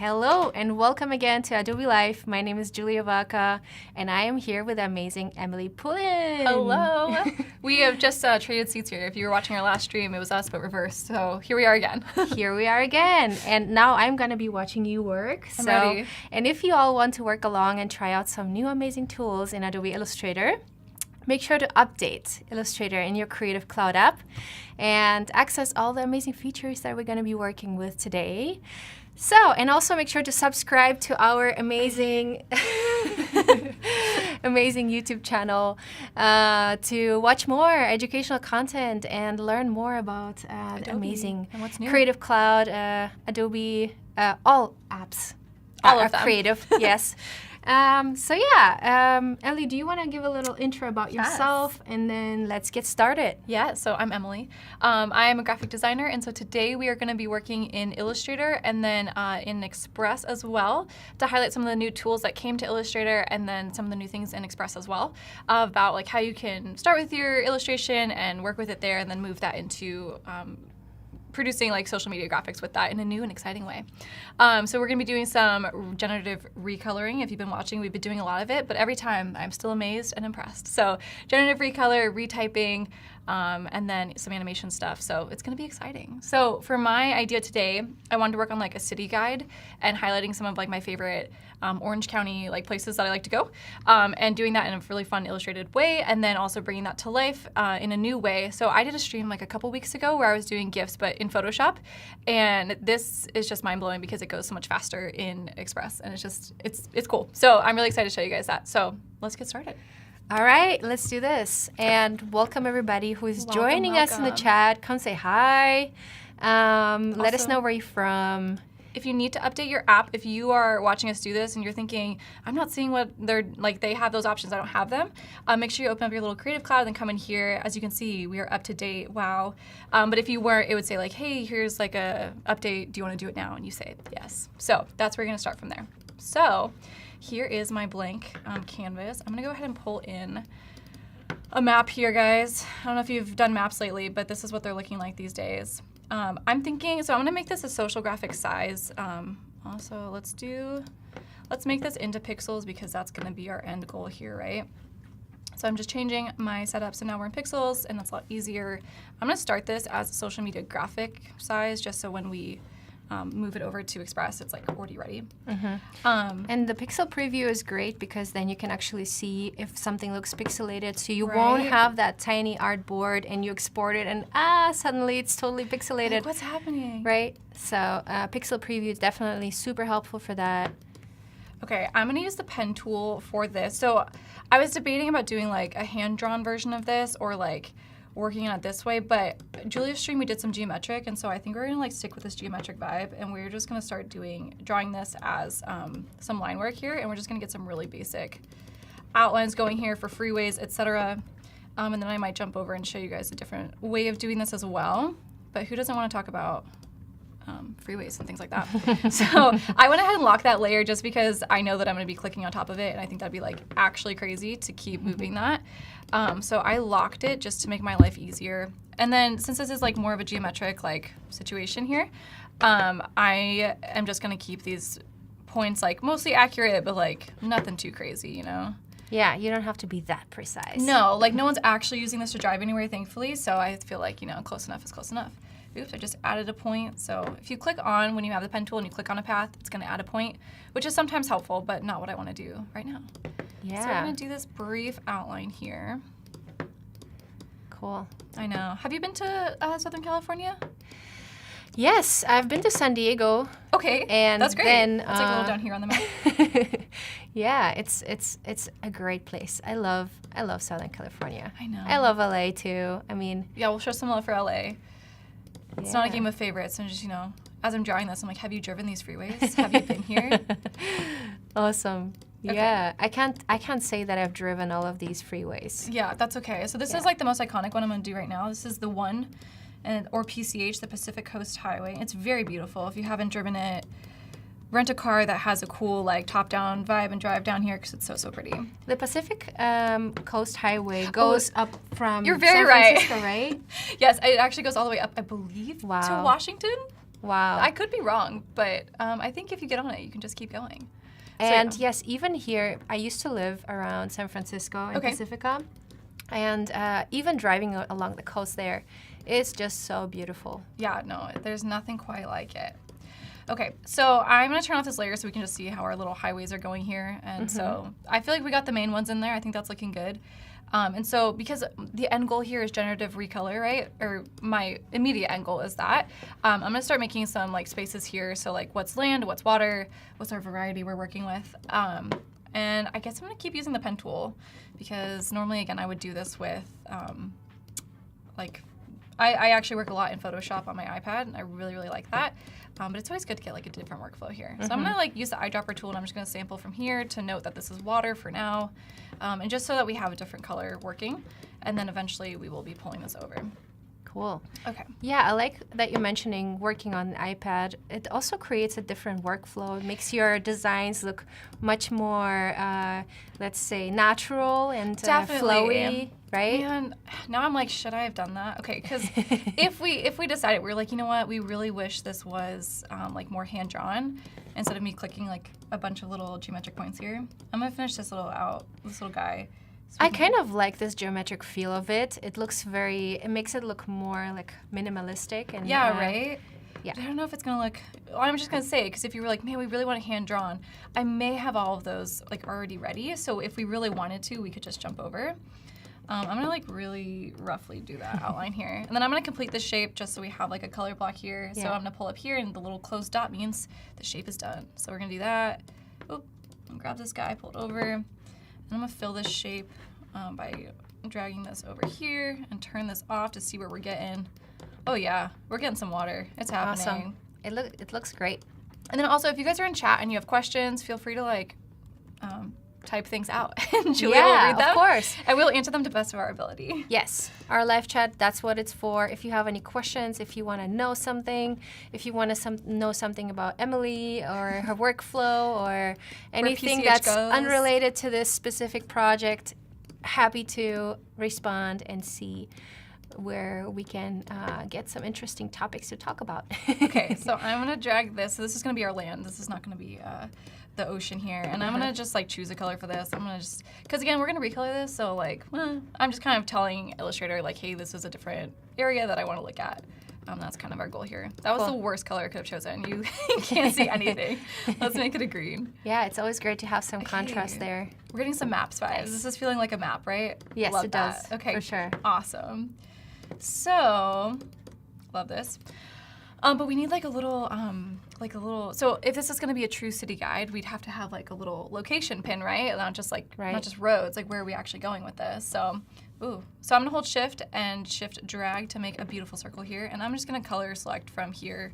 Hello and welcome again to Adobe Life. My name is Julia Vaca and I am here with the amazing Emily Pullen. Hello. We have just traded seats here. If you were watching our last stream, it was us but reversed. So here we are again. Here we are again. And now I'm going to be watching you work. I'm ready. And if you all want to work along and try out some new amazing tools in Adobe Illustrator, make sure to update Illustrator in your Creative Cloud app and access all the amazing features that we're going to be working with today. So, and also make sure to subscribe to our amazing, amazing YouTube channel to watch more educational content and learn more about the amazing and what's new. Creative Cloud, Adobe, all apps. All of them. Creative, yes. Ellie, do you want to give a little intro about yourself and then let's get started? Yeah, so I'm Emily. I am a graphic designer, and so today we are going to be working in Illustrator and then in Express as well to highlight some of the new tools that came to Illustrator and then some of the new things in Express as well about like how you can start with your illustration and work with it there and then move that into producing like social media graphics with that in a new and exciting way. So we're going to be doing some generative recoloring. If you've been watching, we've been doing a lot of it, but every time I'm still amazed and impressed. So generative recolor, retyping, and then some animation stuff. So it's going to be exciting. So for my idea today, I wanted to work on like a city guide and highlighting some of like my favorite Orange County like places that I like to go, and doing that in a really fun illustrated way, and then also bringing that to life in a new way. So I did a stream like a couple weeks ago where I was doing GIFs but in Photoshop, and this is just mind-blowing because it goes so much faster in Express, and it's cool. So I'm really excited to show you guys that. So let's get started. All right, let's do this. And welcome everybody who is joining us in the chat. Come say hi. Let us know where you're from. If you need to update your app, if you are watching us do this and you're thinking, I'm not seeing what they're, like they have those options, I don't have them, make sure you open up your little Creative Cloud and then come in here. As you can see, we are up to date, wow. But if you weren't, it would say like, hey, here's like a update, do you want to do it now? And you say yes. So that's where you're gonna start from there. So here is my blank canvas. I'm gonna go ahead and pull in a map here, guys. I don't know if you've done maps lately, but this is what they're looking like these days. I'm thinking, so I'm gonna make this a social graphic size. Also, let's make this into pixels because that's gonna be our end goal here, right? So I'm just changing my setup, so now we're in pixels and that's a lot easier. I'm gonna start this as a social media graphic size just so when we move it over to Express, it's like already ready. Mm-hmm. And the pixel preview is great because then you can actually see if something looks pixelated, so you won't have that tiny artboard and you export it and suddenly it's totally pixelated. Like, what's happening? Right? So pixel preview is definitely super helpful for that. Okay, I'm gonna use the pen tool for this. So I was debating about doing like a hand-drawn version of this or like working on it this way, but Julia's stream we did some geometric, and so I think we're gonna like stick with this geometric vibe, and we're just gonna start drawing this as some line work here, and we're just gonna get some really basic outlines going here for freeways, etc. And then I might jump over and show you guys a different way of doing this as well. But who doesn't want to talk about freeways and things like that? So I went ahead and locked that layer just because I know that I'm going to be clicking on top of it, and I think that'd be like actually crazy to keep moving that. So I locked it just to make my life easier. And then since this is like more of a geometric like situation here, I am just going to keep these points like mostly accurate, but like nothing too crazy, you know? Yeah, you don't have to be that precise. No, like no one's actually using this to drive anywhere, thankfully, so I feel like, you know, close enough is close enough. Oops, I just added a point. So if you click on, when you have the pen tool and you click on a path, it's gonna add a point, which is sometimes helpful, but not what I wanna do right now. Yeah. So we're gonna do this brief outline here. Cool. I know. Have you been to Southern California? Yes, I've been to San Diego. Okay, and that's great. Then, it's like a little down here on the map. Yeah, it's a great place. I love Southern California. I know. I love LA too. I mean, yeah, we'll show some love for LA. It's not a game of favorites, and just, you know, as I'm drawing this, I'm like, have you driven these freeways? Have you been here? Awesome. Okay. Yeah, I can't say that I've driven all of these freeways. Yeah, that's okay. So this is like the most iconic one I'm gonna do right now. This is the one, or PCH, the Pacific Coast Highway. It's very beautiful. If you haven't driven it, rent a car that has a cool like top-down vibe and drive down here because it's so pretty. The Pacific Coast Highway goes up from You're very San Francisco, right? Yes, it actually goes all the way up, I believe, to Washington. Wow. I could be wrong, but I think if you get on it, you can just keep going. And So, yeah. yes, even here, I used to live around San Francisco in Okay. Pacifica. And even driving along the coast there is just so beautiful. Yeah, no, there's nothing quite like it. Okay, so I'm gonna turn off this layer so we can just see how our little highways are going here. And so I feel like we got the main ones in there. I think that's looking good. And so because the end goal here is generative recolor, right? Or my immediate end goal is that. I'm gonna start making some like spaces here. So like what's land, what's water, what's our variety we're working with. And I guess I'm gonna keep using the pen tool because normally, again, I would do this with I actually work a lot in Photoshop on my iPad, and I really, really like that. But it's always good to get like a different workflow here. So I'm gonna like use the eyedropper tool, and I'm just gonna sample from here to note that this is water for now, and just so that we have a different color working, and then eventually we will be pulling this over. Cool. Okay. Yeah, I like that you're mentioning working on the iPad. It also creates a different workflow. It makes your designs look much more, let's say, natural and flowy, right? Man, now I'm like, should I have done that? Okay, because if we decided, we're like, you know what, we really wish this was like more hand-drawn instead of me clicking like a bunch of little geometric points here. I'm gonna finish this little guy. So I kind of like this geometric feel of it. It looks it makes it look more like minimalistic. And yeah, right? Yeah. I don't know if it's gonna look, well, I'm just gonna say, because if you were like, man, we really want it hand-drawn, I may have all of those like already ready, so if we really wanted to, we could just jump over. I'm gonna like really roughly do that outline here. And then I'm gonna complete the shape just so we have like a color block here. Yeah. So I'm gonna pull up here and the little closed dot means the shape is done. So we're gonna do that. Oop, I'm gonna grab this guy, pull it over. And I'm gonna fill this shape by dragging this over here and turn this off to see where we're getting. Oh yeah, we're getting some water. It's happening. Awesome. It looks great. And then also if you guys are in chat and you have questions, feel free to like type things out and Julia will read them. Of course. And we'll answer them to the best of our ability. Yes, our live chat, that's what it's for. If you have any questions, if you want to know something, if you want to know something about Emily or her workflow or anything that's unrelated to this specific project, happy to respond and see where we can get some interesting topics to talk about. Okay, so I'm going to drag this. So this is going to be our land. This is not going to be the ocean here. And I'm going to just like choose a color for this. I'm going to just, because again, we're going to recolor this. So like, I'm just kind of telling Illustrator like, hey, this is a different area that I want to look at. That's kind of our goal here. That was the worst color I could have chosen. You can't see anything. Let's make it a green. Yeah, it's always great to have some contrast there. We're getting some maps vibes. Nice. This is feeling like a map, right? Yes, Love it that. does. Okay, for sure. Awesome. So, love this. But we need like a little, so if this is gonna be a true city guide, we'd have to have like a little location pin, right? Not just like, not just roads, like where are we actually going with this? So, so I'm gonna hold shift and shift drag to make a beautiful circle here. And I'm just gonna color select from here.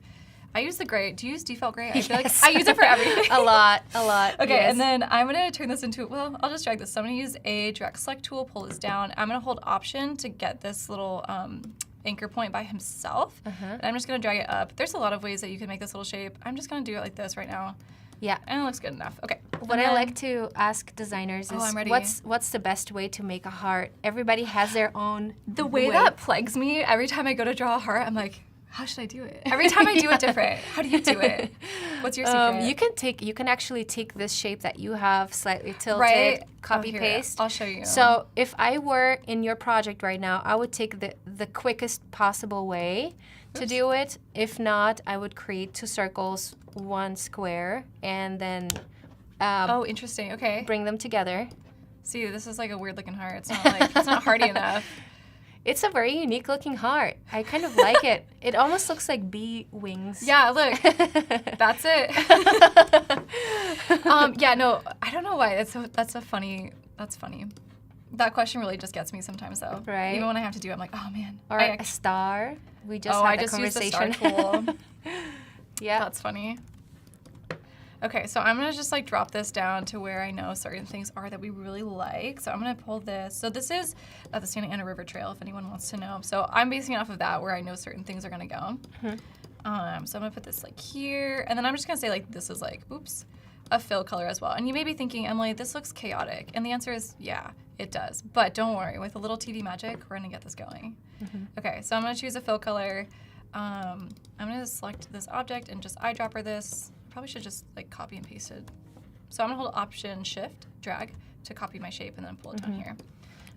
I use the gray. Do you use default gray? I feel like I use it for everything. a lot. Okay, yes. And then I'm gonna turn this into, well, I'll just drag this. So I'm gonna use a drag select tool, pull this down. I'm gonna hold option to get this little anchor point by himself. And I'm just gonna drag it up. There's a lot of ways that you can make this little shape. I'm just gonna do it like this right now. Yeah. And it looks good enough. Okay. What I like to ask designers is what's the best way to make a heart? Everybody has their own The way that plagues me, every time I go to draw a heart, I'm like, how should I do it? Every time I do it different. How do you do it? What's your secret? You can actually take this shape that you have slightly tilted, copy paste. I'll show you. So if I were in your project right now, I would take the quickest possible way to do it. If not, I would create 2 circles, 1 square, and then interesting. Okay. Bring them together. See, this is like a weird looking heart. It's not like it's not hearty enough. It's a very unique looking heart. I kind of like it. It almost looks like bee wings. Yeah, look. That's it. Yeah, no, I don't know why. That's funny. That question really just gets me sometimes though. Right. Even when I have to do it, I'm like, oh man. Or a star. We just had the conversation. Used the star tool. Yeah. That's funny. Okay, so I'm gonna just like drop this down to where I know certain things are that we really like. So I'm gonna pull this. So this is the Santa Ana River Trail, if anyone wants to know. So I'm basing it off of that where I know certain things are gonna go. So I'm gonna put this like here, and then I'm just gonna say like this is like, a fill color as well. And you may be thinking, Emily, this looks chaotic. And the answer is, yeah, it does. But don't worry, with a little TD magic, we're gonna get this going. Okay, so I'm gonna choose a fill color. I'm gonna select this object and just eyedropper this. Probably should just like copy and paste it. So I'm gonna hold Option Shift, drag to copy my shape and then pull it down here.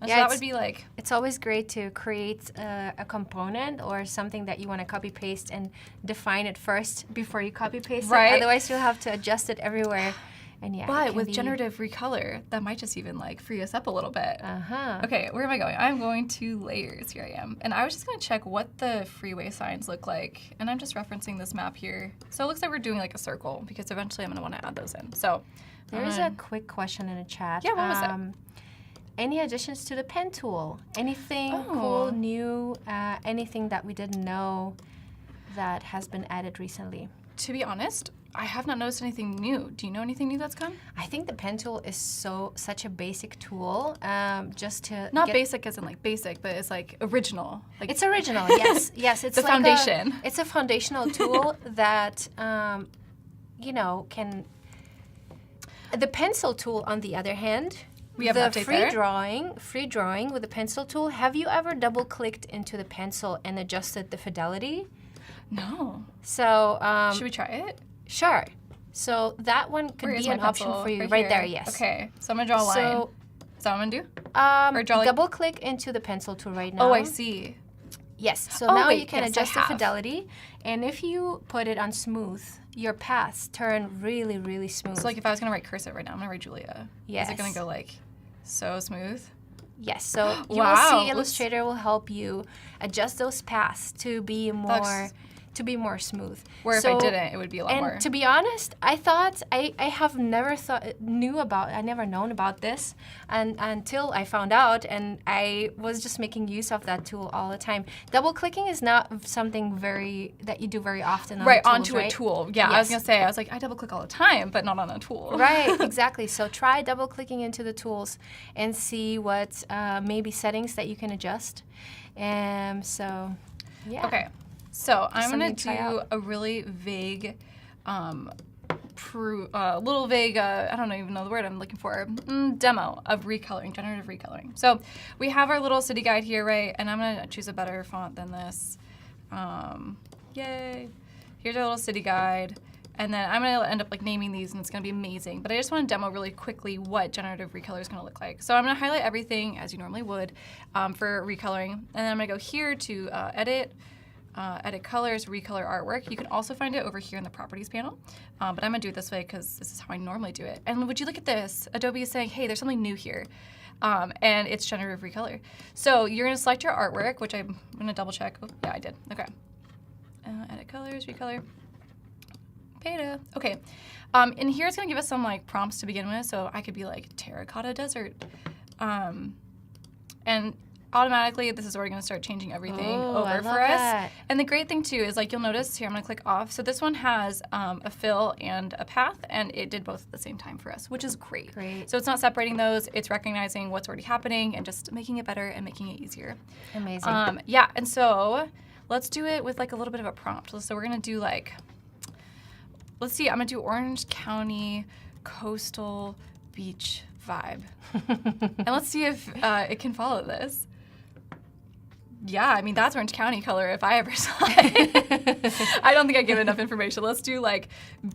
And so that would be like... It's always great to create a component or something that you want to copy paste and define it first before you copy paste it. Otherwise you'll have to adjust it everywhere. And yeah, but with generative recolor, that might just even like free us up a little bit. Uh-huh. Okay, where am I going? I'm going to layers. Here I am. And I was just gonna check what the freeway signs look like. And I'm just referencing this map here. So it looks like we're doing like a circle because eventually I'm gonna wanna add those in. So there's a quick question in the chat. Yeah, what was it? Any additions to the pen tool? Anything cool, new, anything that we didn't know that has been added recently? To be honest, I have not noticed anything new. Do you know anything new that's come? I think the pen tool is such a basic tool, just to not basic as in like basic, but it's like original. Like it's original, yes, yes. It's the like foundation. It's a foundational tool that you know can. The pencil tool, on the other hand, we have an update there. Free drawing with the pencil tool. Have you ever double-clicked into the pencil and adjusted the fidelity? No. So should we try it? Sure. So that one could be an option for you right there. Yes. Okay. So I'm gonna draw a line. So, is that what I'm gonna do? Or draw like... double click into the pencil tool right now. Oh, I see. Yes. So now you can adjust the fidelity, and if you put it on smooth, your paths turn really, really smooth. So like if I was gonna write cursive right now, I'm gonna write Julia. Yes. Is it gonna go like so smooth? Yes. So you will see Illustrator will help you adjust those paths to be more. To be more smooth. Where if I didn't, it would be a lot more. And to be honest, I thought I have never known about this, and until I found out, and I was just making use of that tool all the time. Double clicking is not something that you do very often on tools, onto a tool. Yeah, yes. I was gonna say, I was like, I double click all the time, but not on a tool. Right, exactly. So try double clicking into the tools and see what maybe settings that you can adjust. So yeah. Okay. So I'm gonna do a really vague, little vague, I don't even know the word I'm looking for, demo of recoloring, generative recoloring. So we have our little city guide here, right? And I'm gonna choose a better font than this. Yay. Here's our little city guide. And then I'm gonna end up like naming these and it's gonna be amazing. But I just wanna demo really quickly what generative recolor is gonna look like. So I'm gonna highlight everything as you normally would for recoloring. And then I'm gonna go here to edit colors, recolor artwork. You can also find it over here in the properties panel, but I'm gonna do it this way because this is how I normally do it. And would you look at this? Adobe is saying, hey, there's something new here, and it's generative recolor. So you're gonna select your artwork, which I'm gonna double check. Oh, yeah, I did. Okay. Edit colors, recolor, beta. Okay. And here it's gonna give us some like prompts to begin with. So I could be like terracotta desert, and automatically, this is already going to start changing everything over for us. And the great thing too is like you'll notice here, I'm going to click off. So this one has a fill and a path, and it did both at the same time for us, which is great. So it's not separating those, it's recognizing what's already happening and just making it better and making it easier. Amazing. Yeah, and so let's do it with like a little bit of a prompt. So we're going to do like, let's see, I'm going to do Orange County coastal beach vibe. And let's see if it can follow this. Yeah, I mean, that's Orange County color if I ever saw it. I don't think I give enough information. Let's do like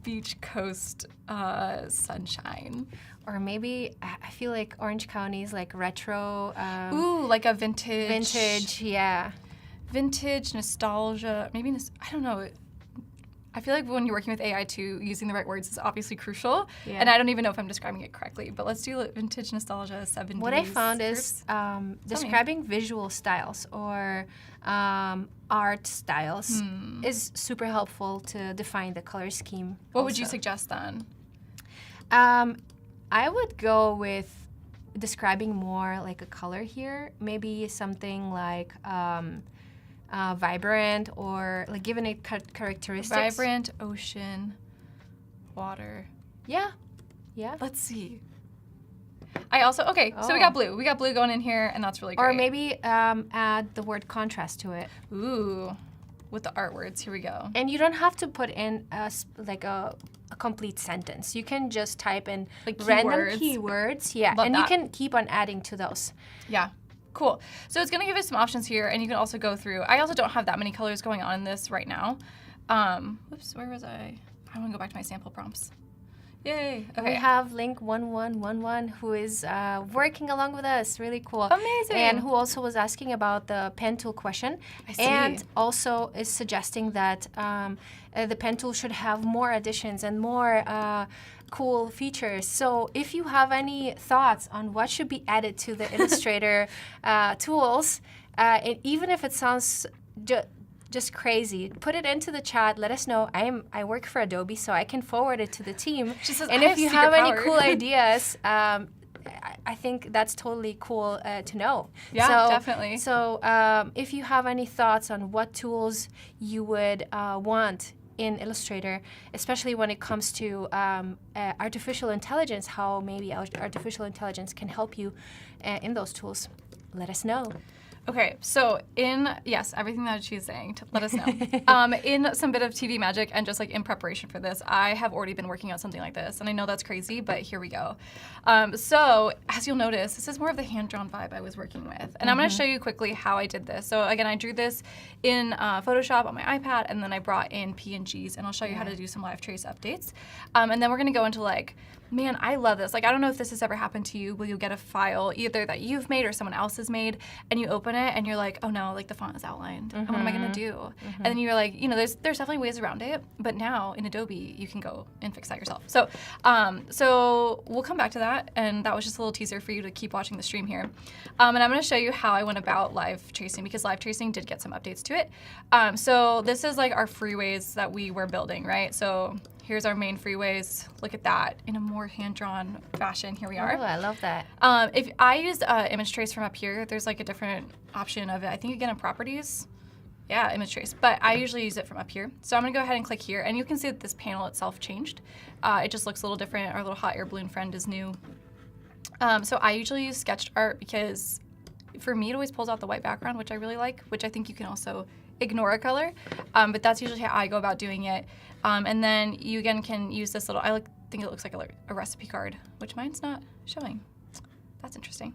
beach coast sunshine. Or maybe, I feel like Orange County is like retro. Ooh, like a vintage. Vintage, yeah. Vintage, nostalgia, maybe, I don't know. I feel like when you're working with AI too, using the right words is obviously crucial. Yeah. And I don't even know if I'm describing it correctly, but let's do vintage nostalgia, 70s. What I found is describing visual styles or art styles is super helpful to define the color scheme. What would you suggest then? I would go with describing more like a color here. Maybe something like vibrant, or like giving it characteristics. Vibrant, ocean, water. Yeah, yeah. Let's see. I also, so we got blue. We got blue going in here, and that's really great. Or maybe add the word contrast to it. Ooh, with the art words. Here we go. And you don't have to put in a complete sentence. You can just type in like random keywords. Yeah, and you can keep on adding to those. Yeah. cool. So it's going to give us some options here, and you can also go through. I also don't have that many colors going on in this right now. Whoops, where was I? I want to go back to my sample prompts. Yay. Okay. We have Link1111 who is working along with us. Really cool. Amazing. And who also was asking about the pen tool question. I see. And also is suggesting that the pen tool should have more additions and more cool features. So if you have any thoughts on what should be added to the Illustrator tools, and even if it sounds just crazy, put it into the chat. Let us know. I work for Adobe, so I can forward it to the team. She says, and if you have any cool ideas, I think that's totally cool to know. Yeah, definitely. So if you have any thoughts on what tools you would want in Illustrator, especially when it comes to artificial intelligence, how maybe artificial intelligence can help you in those tools, let us know. Okay, so yes, everything that she's saying, let us know. In some bit of TV magic and just like in preparation for this, I have already been working on something like this, and I know that's crazy, but here we go. So as you'll notice, this is more of the hand-drawn vibe I was working with, and I'm going to show you quickly how I did this. So again, I drew this in Photoshop on my iPad, and then I brought in PNGs, and I'll show you how to do some live trace updates. And then we're going to go into like, man, I love this. Like, I don't know if this has ever happened to you, where you get a file either that you've made or someone else has made, and you open it and you're like, oh no, like the font is outlined. And what am I gonna do? And then you're like, you know, there's definitely ways around it, but now in Adobe you can go and fix that yourself. So so we'll come back to that, and that was just a little teaser for you to keep watching the stream here. And I'm gonna show you how I went about live tracing, because live tracing did get some updates to it. So this is like our freeways that we were building, right? So here's our main freeways. Look at that in a more hand-drawn fashion. Here we are. Oh, I love that. If I used image trace from up here, there's like a different option of it. I think again in properties. Yeah, image trace. But I usually use it from up here. So I'm gonna go ahead and click here, and you can see that this panel itself changed. It just looks a little different. Our little hot air balloon friend is new. So I usually use sketched art because for me it always pulls out the white background, which I really like, which I think you can also ignore a color. But that's usually how I go about doing it. And then you again can use this little, think it looks like a recipe card, which mine's not showing. That's interesting.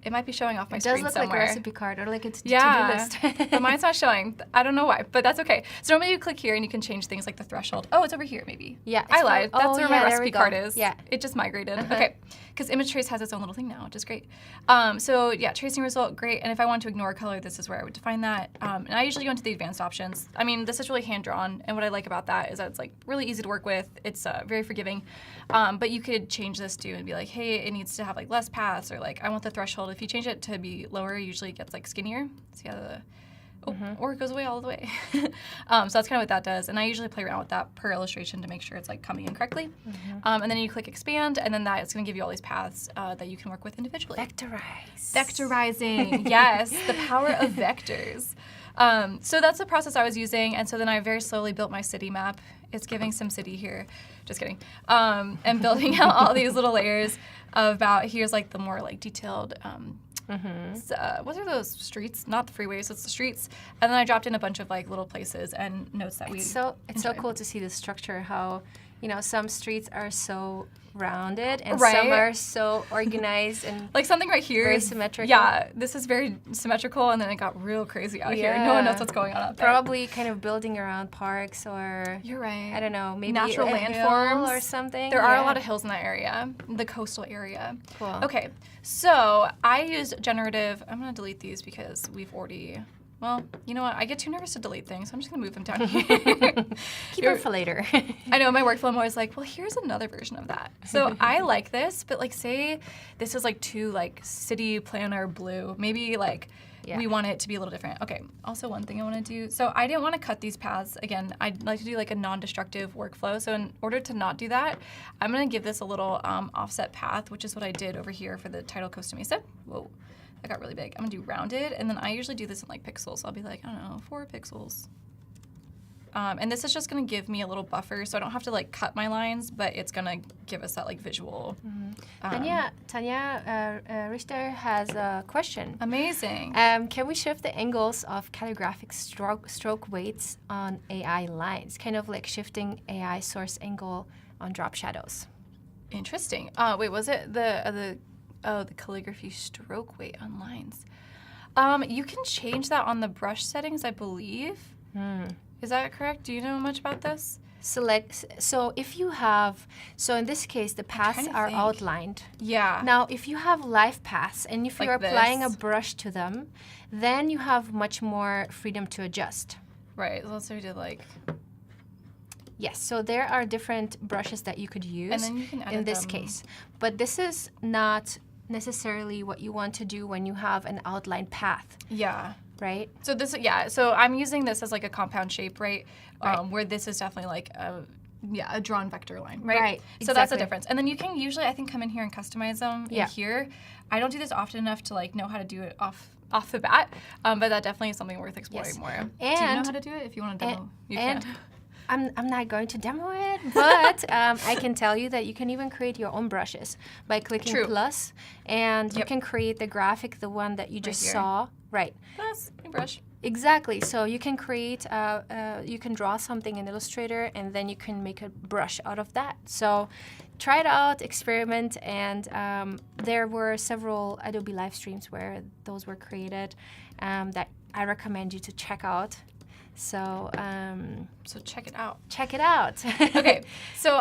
It might be showing off my screen somewhere. It does look like a recipe card or like a to-do list. But mine's not showing. I don't know why, but that's okay. So normally you click here and you can change things like the threshold. Oh, it's over here maybe. Yeah. I lied. That's where my recipe card is. Yeah. It just migrated. Okay. Because image trace has its own little thing now, which is great. So yeah, tracing result, great. And if I want to ignore a color, this is where I would define that. And I usually go into the advanced options. I mean, this is really hand-drawn, and what I like about that is that it's like really easy to work with. It's very forgiving. But you could change this too and be like, hey, it needs to have like less paths, or like I want the threshold. If you change it to be lower, usually it gets like skinnier. See how the or it goes away all the way. So that's kind of what that does. And I usually play around with that per illustration to make sure it's like coming in correctly. And then you click expand, and then that is going to give you all these paths that you can work with individually. Vectorizing, yes, the power of vectors. So that's the process I was using, and so then I very slowly built my city map. It's giving some city here, just kidding. And building out all these little layers about, here's like the more like detailed, what are those streets? Not the freeways, it's the streets. And then I dropped in a bunch of like little places and notes that it's so cool to see the structure, how, you know, some streets are so rounded and some are so organized and like something right here very is symmetrical. Yeah, this is very symmetrical, and then it got real crazy out here. No one knows what's going on out there. Probably kind of building around parks, or you're right. I don't know, maybe natural a landforms or something. There are a lot of hills in that area, the coastal area. Cool. Okay, so I used generative. I'm gonna delete these because we've already. Well, you know what? I get too nervous to delete things, so I'm just gonna move them down here. Keep them for later. I know, in my workflow, I'm always like, well, here's another version of that. So I like this, but like, say this is like too like city planner blue. Maybe like we want it to be a little different. Okay. Also, one thing I want to do. So I didn't want to cut these paths. Again, I'd like to do like a non-destructive workflow. So in order to not do that, I'm gonna give this a little offset path, which is what I did over here for the title Costa Mesa. Whoa. That got really big. I'm gonna do rounded, and then I usually do this in like pixels. So I'll be like, I don't know, 4 pixels. And this is just gonna give me a little buffer, so I don't have to like cut my lines, but it's gonna give us that like visual. Tanya Richter has a question. Amazing. Can we shift the angles of calligraphic stroke weights on AI lines? Kind of like shifting AI source angle on drop shadows. Interesting. Wait, was it the Oh, the calligraphy stroke weight on lines. You can change that on the brush settings, I believe. Is that correct? Do you know much about this? So if you have, so in this case, the paths are outlined. Yeah. Now, if you have live paths and if Like you're applying a this? brush to them, then you have much more freedom to adjust. Right. So let's say we did like. Yes, so there are different brushes that you could use And then you can edit in this them. case. But this is not necessarily what you want to do when you have an outlined path, Yeah. right? So this, yeah. So I'm using this as like a compound shape, right? Right. Where this is definitely like a drawn vector line, right? Right, So that's the exactly. difference. And then you can usually, I think, come in here and customize them in here. I don't do this often enough to like know how to do it off the bat, but that definitely is something worth exploring Yes. more. Do you know And- how to do it? If you want to demo, you and can. I'm not going to demo it, but I can tell you that you can even create your own brushes by clicking True. plus, and you Yep. can create the graphic, the one that you just here. saw. Right. Plus, new brush. Exactly. So you can create, you can draw something in Illustrator, and then you can make a brush out of that. So try it out, experiment, and there were several Adobe live streams where those were created that I recommend you to check out. So So check it out. check it out. Okay, so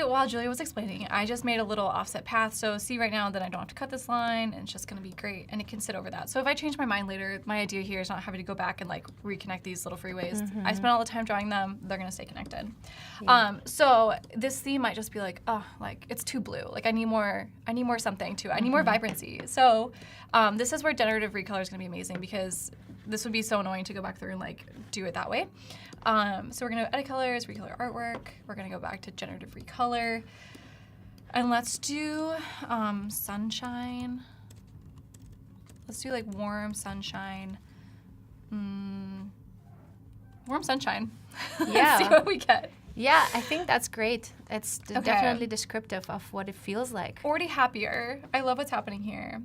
while Julia was explaining, I just made a little offset path. So see right now that I don't have to cut this line, and it's just gonna be great, and it can sit over that. So if I change my mind later, my idea here is not having to go back and like reconnect these little freeways. I spent all the time drawing them; they're gonna stay connected. So this theme might just be like, oh, like it's too blue. Like I need more something too. I need more vibrancy. So this is where generative recolor is gonna be amazing because this would be so annoying to go back through and like do it that way. So we're gonna edit colors, recolor artwork. We're gonna go back to generative recolor. And let's do sunshine. Let's do like warm sunshine. Warm sunshine. Let's see Yeah. what we get. Yeah, I think that's great. It's Okay. definitely descriptive of what it feels like. Already happier. I love what's happening here.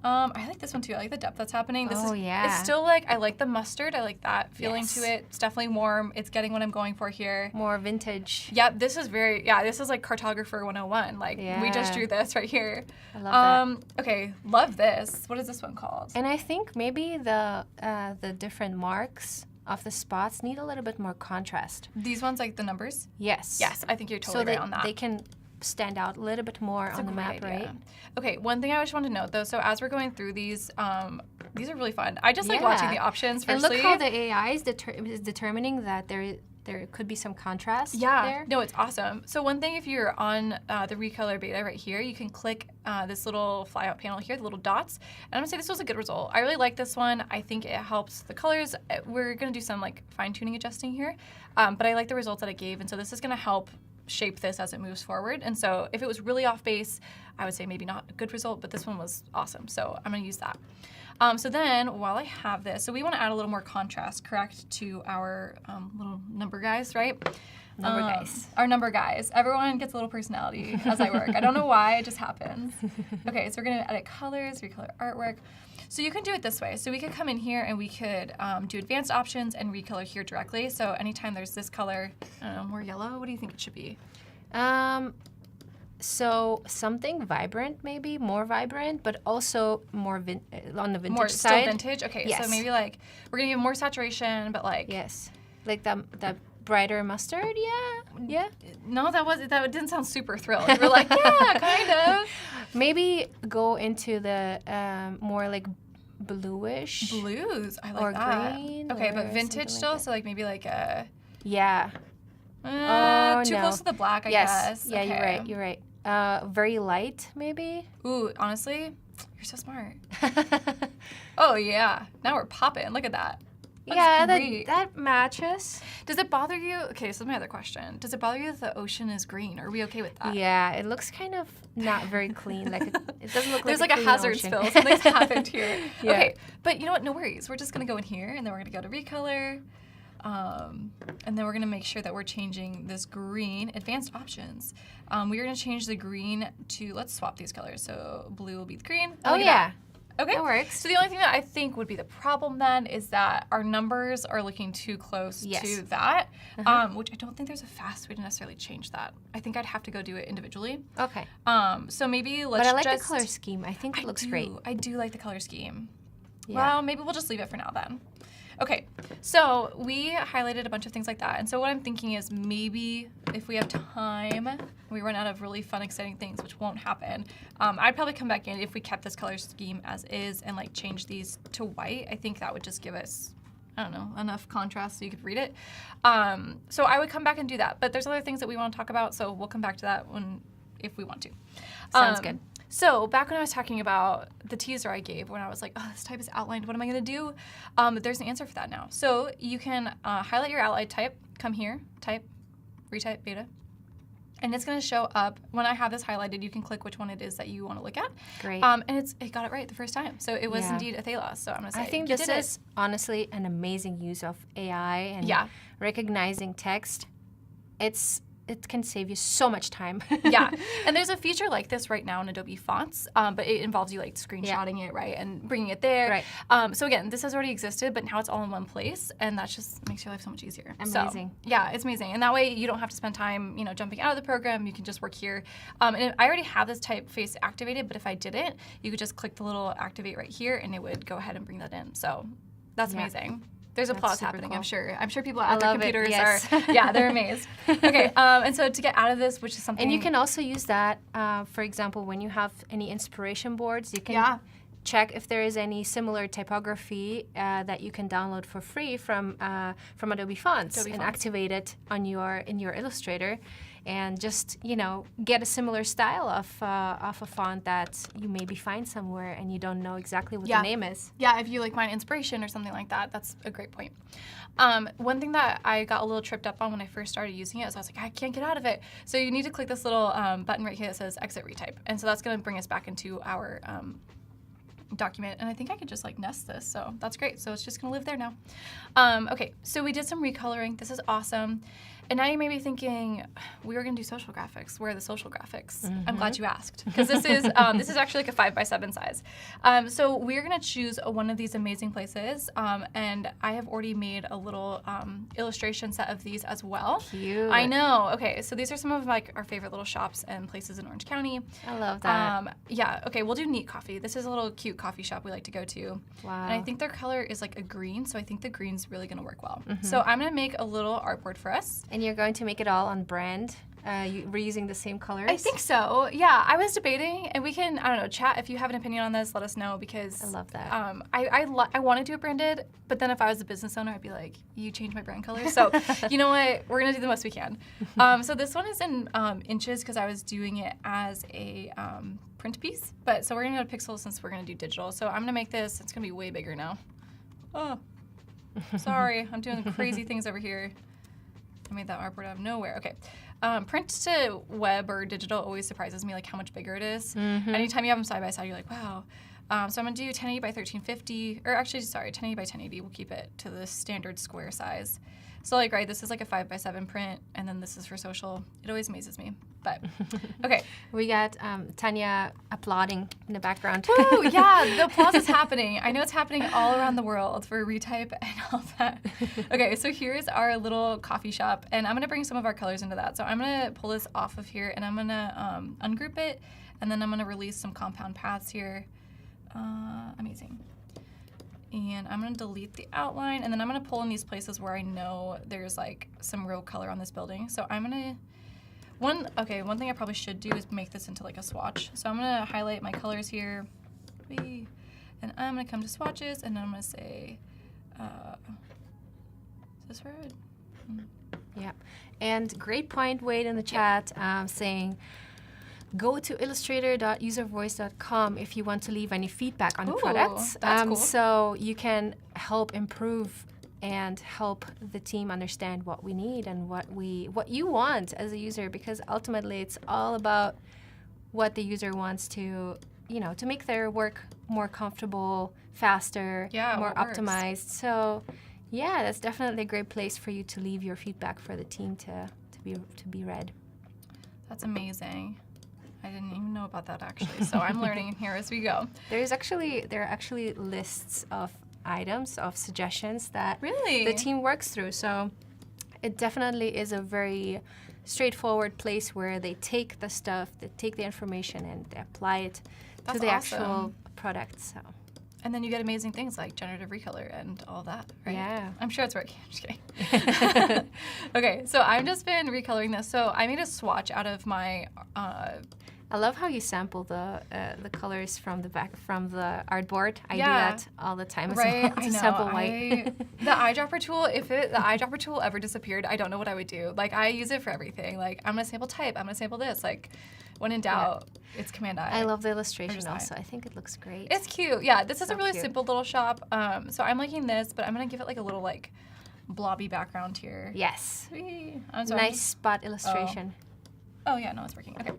I like this one too. I like the depth that's happening. This Oh, is, yeah. It's still like, I like the mustard. I like that feeling Yes. to it. It's definitely warm. It's getting what I'm going for here. More vintage. Yeah, this is this is like Cartographer 101. Like, we just Yeah. drew this right here. I love that. Okay, love this. What is this one called? And I think maybe the different marks of the spots need a little bit more contrast. These ones, like the numbers? Yes. Yes, I think you're totally So right on that. they can stand out a little bit more That's a on the great map, idea. right? Okay, one thing I just want to note though, so as we're going through these are really fun. I just like Yeah. watching the options And firstly. look how the AI is determining that there could be some contrast Yeah, there. no, it's awesome. So one thing, if you're on the Recolor beta right here, you can click this little flyout panel here, the little dots, and I'm gonna say this was a good result. I really like this one. I think it helps the colors. We're gonna do some like fine tuning adjusting here, but I like the results that it gave, and so this is gonna help shape this as it moves forward. And so if it was really off base, I would say maybe not a good result, but this one was awesome. So I'm gonna use that. So then while I have this, so we wanna add a little more contrast, correct, to our little number guys, right? Number guys. Our number guys. Everyone gets a little personality as I work. I don't know why, it just happens. Okay, so we're gonna edit colors, recolor artwork. So you can do it this way. So we could come in here and we could do advanced options and recolor here directly. So anytime there's this color, I don't know, more yellow, what do you think it should be? So something vibrant, maybe more vibrant, but also more on the vintage More side. still vintage? Okay, Yes. so maybe like, we're gonna give more saturation, but like, Yes, like the brighter mustard. Yeah. no, that didn't sound super thrilled. You were like, yeah, kind of. Maybe go into the more like bluish. Blues, I like Or that. green Okay, or but vintage something like still, that. so like maybe like a, Yeah. Oh, too no. close to the black, I Yes. guess. Yeah, Okay. you're right. Very light, maybe. Ooh, honestly, you're so smart. Oh yeah, now we're popping. Look at that. Looks Yeah, great. that matches. Does it bother you? Okay, so my other question. Does it bother you that the ocean is green? Are we okay with that? Yeah, it looks kind of not very clean. Like it doesn't look There's like like a clean hazard ocean. spill. Something's happened here. Yeah. Okay, but you know what? No worries. We're just gonna go in here, and then we're gonna go to recolor, and then we're gonna make sure that we're changing this green. Advanced options. We're gonna change the green to. Let's swap these colors. So blue will be the green. Oh Look at yeah. Okay. That works. So the only thing that I think would be the problem then is that our numbers are looking too close to that, which I don't think there's a fast way to necessarily change that. I think I'd have to go do it individually. Okay. So maybe let's But I like just... the color scheme. I think it looks great. I do like the color scheme. Yeah. Well, maybe we'll just leave it for now then. Okay, so we highlighted a bunch of things like that. And so what I'm thinking is maybe if we have time, we run out of really fun, exciting things, which won't happen, I'd probably come back in if we kept this color scheme as is and like change these to white. I think that would just give us, I don't know, enough contrast so you could read it. So I would come back and do that. But there's other things that we want to talk about, so we'll come back to that if we want to. Sounds good. So back when I was talking about the teaser I gave, when I was like, oh, this type is outlined, what am I going to do? There's an answer for that now. So you can highlight your outline type, come here, type, retype beta, and it's going to show up. When I have this highlighted, you can click which one it is that you want to look at. Great. And it got it right the first time. So it was indeed Athela. So I'm going to say, I think this is honestly an amazing use of AI and recognizing text. It can save you so much time. Yeah, and there's a feature like this right now in Adobe Fonts, but it involves you like screenshotting it, right, and bringing it there. Right. So again, this has already existed, but now it's all in one place, and that just makes your life so much easier. Amazing. So, yeah, it's amazing, and that way you don't have to spend time, jumping out of the program. You can just work here. And I already have this typeface activated, but if I didn't, you could just click the little activate right here, and it would go ahead and bring that in. So that's amazing. There's applause happening, cool. I'm sure people at their computers are, they're amazed. Okay, and so to get out of this, which is something... And you can also use that, for example, when you have any inspiration boards, you can check if there is any similar typography that you can download for free from Adobe Fonts and activate it on in your Illustrator, and just get a similar style of a font that you maybe find somewhere and you don't know exactly what the name is. Yeah, if you like find inspiration or something like that, that's a great point. One thing that I got a little tripped up on when I first started using it is I was like, I can't get out of it. So you need to click this little button right here that says exit retype, and so that's going to bring us back into our document, and I think I could just like nest this, so that's great. So it's just gonna live there now. Okay, so we did some recoloring. This is awesome. And now you may be thinking, we were gonna do social graphics. Where are the social graphics? I'm glad you asked, because this is actually like a 5x7 size. So we're gonna choose one of these amazing places, and I have already made a little illustration set of these as well. Cute. I know. Okay, so these are some of like our favorite little shops and places in Orange County. I love that. Yeah. Okay, we'll do Neat Coffee. This is a little cute coffee shop we like to go to. Wow. And I think their color is like a green, so I think the green's really gonna work well. So I'm gonna make a little artboard for us. And you're going to make it all on brand? We're using the same colors? I think so. Yeah, I was debating, and we can, I don't know, chat. If you have an opinion on this, let us know, because I love that. I want to do it branded, but then if I was a business owner, I'd be like, you change my brand colors. So you know what? We're gonna do the most we can. So this one is in inches because I was doing it as a print piece, but so we're gonna go to pixels since we're gonna do digital. So I'm gonna make this. It's gonna be way bigger now. Oh, sorry, I'm doing crazy things over here. I made that artboard out of nowhere. Okay. Print to web or digital always surprises me, like how much bigger it is. Anytime you have them side by side, you're like, wow. So I'm going to do 1080 by 1350, or actually, sorry, 1080 by 1080. We'll keep it to the standard square size. So like, right, this is like a 5x7 print, and then this is for social. It always amazes me, but okay. We got Tanya applauding in the background. Ooh, yeah, the applause is happening. I know it's happening all around the world for retype and all that. Okay, so here's our little coffee shop, and I'm gonna bring some of our colors into that. So I'm gonna pull this off of here, and I'm gonna ungroup it, and then I'm gonna release some compound paths here. Amazing. And I'm gonna delete the outline, and then I'm gonna pull in these places where I know there's like some real color on this building. So I'm gonna, one thing I probably should do is make this into like a swatch. So I'm gonna highlight my colors here, and I'm gonna come to swatches, and I'm gonna say, is this red? Yeah, and great point, Wade, in the chat, saying, go to illustrator.uservoice.com if you want to leave any feedback on the products. That's cool. So you can help improve and help the team understand what we need and what you want as a user, because ultimately it's all about what the user wants to make their work more comfortable, faster, more optimized. So yeah, that's definitely a great place for you to leave your feedback for the team to be read. That's amazing. I didn't even know about that actually. So I'm learning here as we go. There are actually lists of items, of suggestions that Really? the team works through. So it definitely is a very straightforward place where they take the stuff, they take the information, and they apply it to That's the awesome. actual product. So And then you get amazing things like generative recolor and all that, right? yeah. I'm sure it's working. I'm just kidding. Okay, so I've just been recoloring this. So I made a swatch out of my I love how you sample the colors from the the artboard. I do Yeah. that all the time as right. well I to know. sample white. The eyedropper tool. If the eyedropper tool ever disappeared, I don't know what I would do. Like I use it for everything. Like I'm gonna sample type. I'm gonna sample this. Like when in doubt, it's Command I. I love the illustration just also. I think it looks great. It's cute. Yeah, this is So a really cute. simple little shop. So I'm liking this, but I'm gonna give it like a little like blobby background here. Yes. Whee! I'm sorry. Nice spot illustration. Oh yeah, no, it's working. Okay.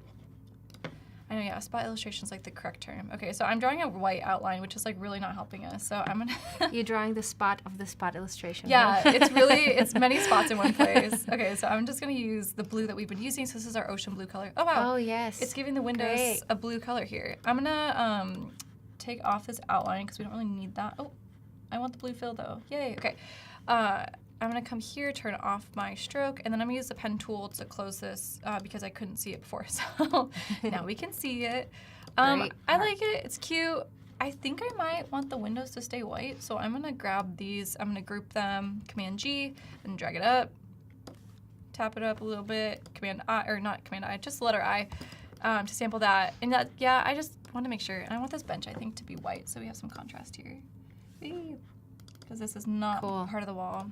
I know, yeah, spot illustration is like the correct term. Okay, so I'm drawing a white outline, which is like really not helping us. So I'm gonna. You're drawing the spot of the spot illustration. Yeah, huh? it's many spots in one place. Okay, so I'm just gonna use the blue that we've been using. So this is our ocean blue color. Oh wow. Oh yes. It's giving the windows Great. a blue color here. I'm gonna take off this outline because we don't really need that. Oh, I want the blue fill though. Yay. Okay. I'm gonna come here, turn off my stroke, and then I'm gonna use the pen tool to close this because I couldn't see it before. So now we can see it. Great. I like it. It's cute. I think I might want the windows to stay white, so I'm gonna grab these. I'm gonna group them, Command G, and drag it up. Tap it up a little bit. Command I, or not Command I, just letter I, to sample that. And that, yeah, I just want to make sure. And I want this bench, I think, to be white, so we have some contrast here. Because this is not Cool. part of the wall.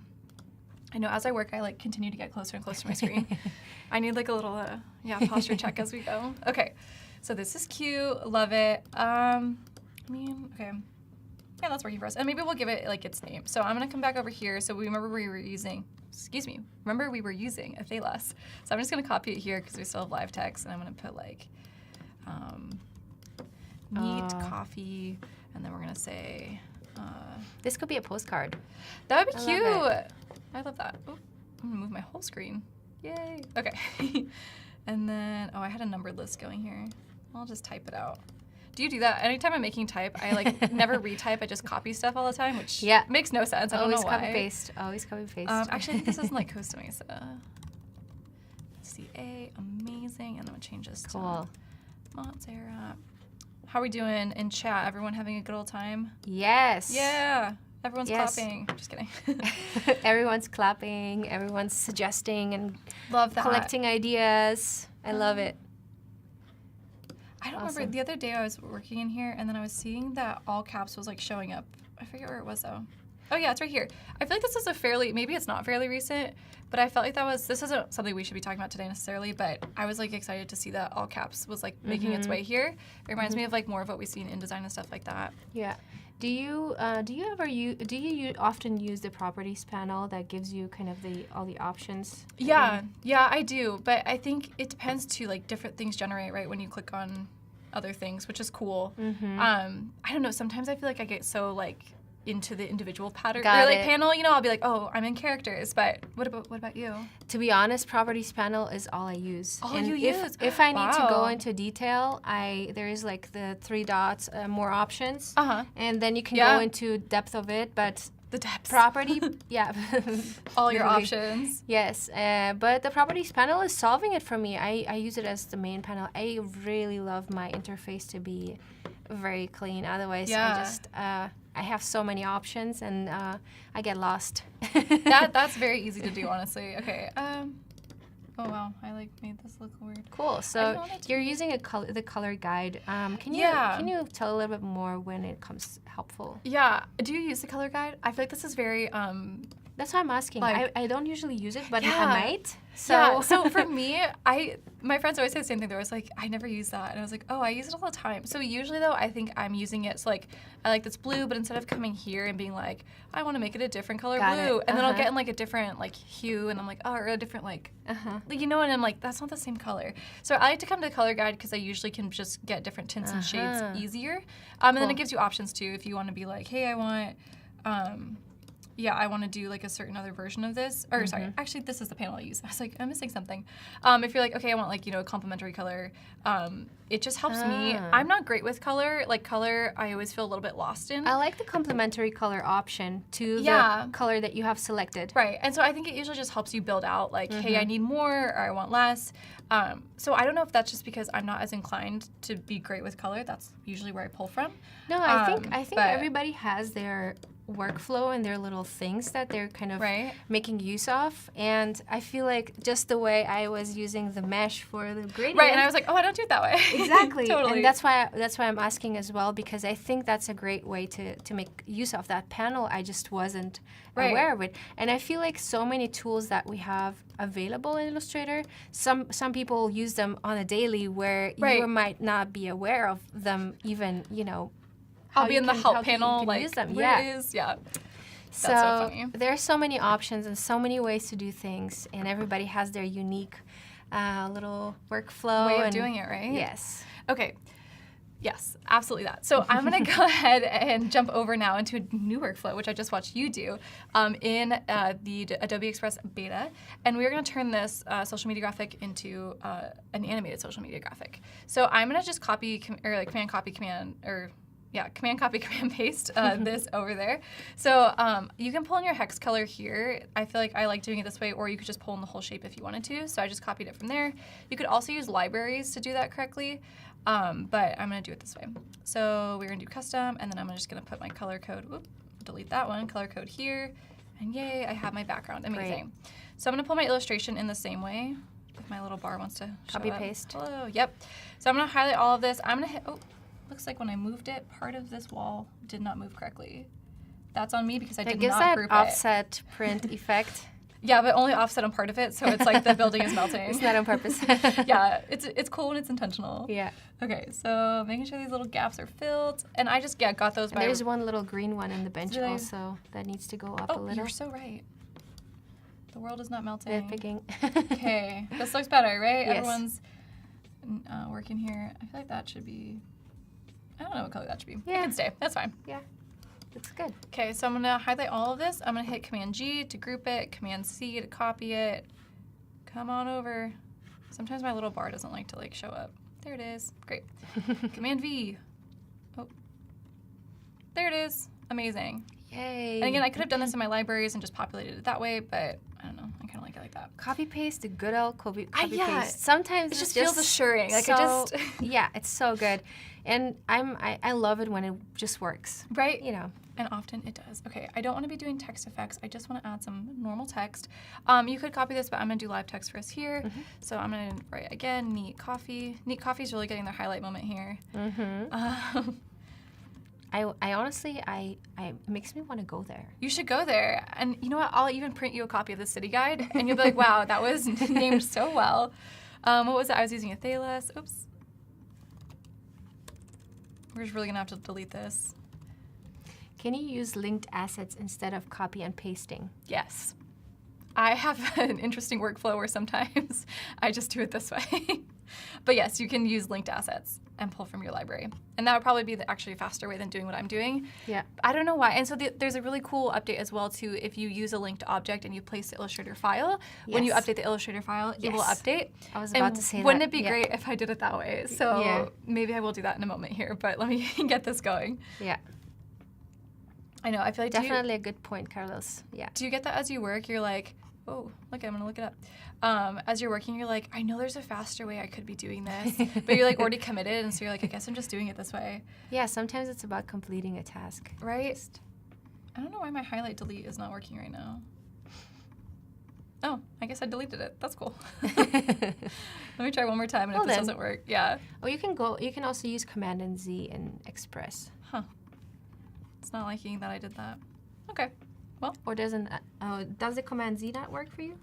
I know as I work, I like continue to get closer and closer to my screen. I need like a little, posture check as we go. Okay, so this is cute, love it. Okay, yeah, that's working for us. And maybe we'll give it like its name. So I'm gonna come back over here. So remember we were using a Thalos. So I'm just gonna copy it here because we still have live text, and I'm gonna put like neat coffee, and then we're gonna say. This could be a postcard. That would be cute. love I love that. Oh, I'm gonna move my whole screen. Yay. Okay. And then, I had a numbered list going here. I'll just type it out. Do you do that? Anytime I'm making type, I like never retype. I just copy stuff all the time, which makes no sense. I don't know why. Always copy paste. Always copy paste. Actually, I think this isn't like Costa Mesa. CA, amazing. And then we'll change this Cool. to Montserrat. How are we doing in chat? Everyone having a good old time? Yes. Yeah. Everyone's Yes. clapping. I'm just kidding. Everyone's clapping. Everyone's suggesting and Love that. collecting ideas. I love it. I don't Awesome. remember. The other day I was working in here, and then I was seeing that all caps was like showing up. I forget where it was though. Oh yeah, it's right here. I feel like this is maybe it's not fairly recent, but I felt like this isn't something we should be talking about today necessarily, but I was like excited to see that all caps was like making its way here. It reminds me of like more of what we've seen in InDesign and stuff like that. Yeah. Do you often use the properties panel that gives you kind of all the options? Yeah, I do, but I think it depends too, like different things generate, right, when you click on other things, which is cool. I don't know, sometimes I feel like I get so like into the individual pattern Got or like it. panel, I'll be like, oh, I'm in characters, but what about you? To be honest, properties panel is all I use. All and you use? if I need to go Wow. into detail, there is like the 3 dots, more options, Uh-huh. and then you can Yeah. go into depth of it. But The depths. property, yeah, All your literally. options. Yes, but the properties panel is solving it for me. I use it as the main panel. I really love my interface to be very clean. Otherwise, Yeah. I have so many options and I get lost. That's very easy to do, honestly. Okay. Oh wow, I like made this look weird. Cool. I So want it to you're be- using the color guide. Can you tell a little bit more when it comes helpful? Yeah. Do you use the color guide? I feel like this is very That's why I'm asking. Like- I don't usually use it, but Yeah. I might. So for me, my friends always say the same thing. They're always like, I never use that. And I was like, oh, I use it all the time. So usually though, I think I'm using it. So like, I like this blue, but instead of coming here and being like, I want to make it a different color Got blue. it. And then I'll Uh-huh. get in like a different like hue and I'm like, oh, or a different like, Uh-huh. and I'm like, that's not the same color. So I like to come to the color guide because I usually can just get different tints and shades Uh-huh. easier. And then Cool. it gives you options too. If you want to be like, hey, I want, yeah, I want to do like a certain other version of this. Or sorry, actually this is the panel I use. I was like, I'm missing something. If you're like, okay, I want like, a complementary color, it just helps me. I'm not great with color. Like color, I always feel a little bit lost in. I like the complementary color option to the color that you have selected. Right, and so I think it usually just helps you build out like, hey, I need more or I want less. So I don't know if that's just because I'm not as inclined to be great with color. That's usually where I pull from. No, I think everybody has their workflow and their little things that they're kind of making use of, and I feel like just the way I was using the mesh for the gradient, right, and I was like, oh, I don't do it that way. Exactly. Totally. And that's why I'm asking as well, because I think that's a great way to make use of that panel. I just wasn't aware of it, and I feel like so many tools that we have available in Illustrator, some people use them on a daily where you might not be aware of them even, I'll be in the help panel, like, use them. Where it is, That's so funny. There are so many options and so many ways to do things, and everybody has their unique little workflow. Way of doing it, right? Yes. Okay. Yes, absolutely that. So I'm going to go ahead and jump over now into a new workflow, which I just watched you do in the Adobe Express beta. And we're going to turn this social media graphic into an animated social media graphic. So I'm going to just command copy, command paste this over there. So you can pull in your hex color here. I feel like I like doing it this way, or you could just pull in the whole shape if you wanted to. So I just copied it from there. You could also use libraries to do that correctly, but I'm gonna do it this way. So we're gonna do custom, and then I'm just gonna put my color code, delete that one, color code here, and yay, I have my background, amazing. Great. So I'm gonna pull my illustration in the same way, if my little bar wants to copy paste. Hello, yep. So I'm gonna highlight all of this. I'm gonna hit, looks like when I moved it, part of this wall did not move correctly. That's on me because I did not group it. That gives that offset print effect. Yeah, but only offset on part of it, so it's like the building is melting. It's not on purpose. Yeah, it's cool when it's intentional. Yeah. Okay, so making sure these little gaps are filled, and I just got those by. There's one little green one in the bench also that needs to go up a little. You're so right. The world is not melting. Picking. Okay, this looks better, right? Yes. Everyone's working here. I feel like that should be. I don't know what color that should be. Yeah. It can stay. That's fine. Yeah. Looks good. Okay, so I'm going to highlight all of this. I'm going to hit Command-G to group it, Command-C to copy it. Come on over. Sometimes my little bar doesn't like to show up. There it is. Great. Command-V. Oh. There it is. Amazing. Yay. And again, I could have done this in my libraries and just populated it that way, but I don't know. I kind of like it like that. Copy paste, the good old copy yeah. paste. Sometimes it just feels assuring. Yeah, it's so good. And I love it when it just works. Right? And often it does. Okay, I don't want to be doing text effects. I just want to add some normal text. You could copy this, but I'm going to do live text for us here. So I'm going to write, again, neat coffee. Neat coffee is really getting their highlight moment here. I honestly, it makes me want to go there. You should go there. And you know what? I'll even print you a copy of the city guide, and you'll be like, wow, that was named so well. What was it? I was using a Thalas. Oops. We're just really going to have to delete this. Can you use linked assets instead of copy and pasting? Yes. I have an interesting workflow where sometimes I just do it this way. But yes, you can use linked assets and pull from your library. And that would probably be actually a faster way than doing what I'm doing. Yeah. I don't know why. And so there's a really cool update as well, too. If you use a linked object and you place the Illustrator file, when you update the Illustrator file, it will update. I was about to say that. Wouldn't it be great if I did it that way? So maybe I will do that in a moment here, but let me get this going. Yeah. I know. I feel like definitely a good point, Carlos. Yeah. Do you get that as you work? You're like, oh, look, I'm going to look it up. As you're working, you're like, I know there's a faster way I could be doing this. But you're already committed, and so you're like, I guess I'm just doing it this way. Yeah, sometimes it's about completing a task. Right? I don't know why my highlight delete is not working right now. Oh, I guess I deleted it. That's cool. Let me try one more time, and if this doesn't work, Oh, you can also use Command and Z in Express. Huh. It's not liking that I did that. Okay. Well. Or does the Command Z not work for you?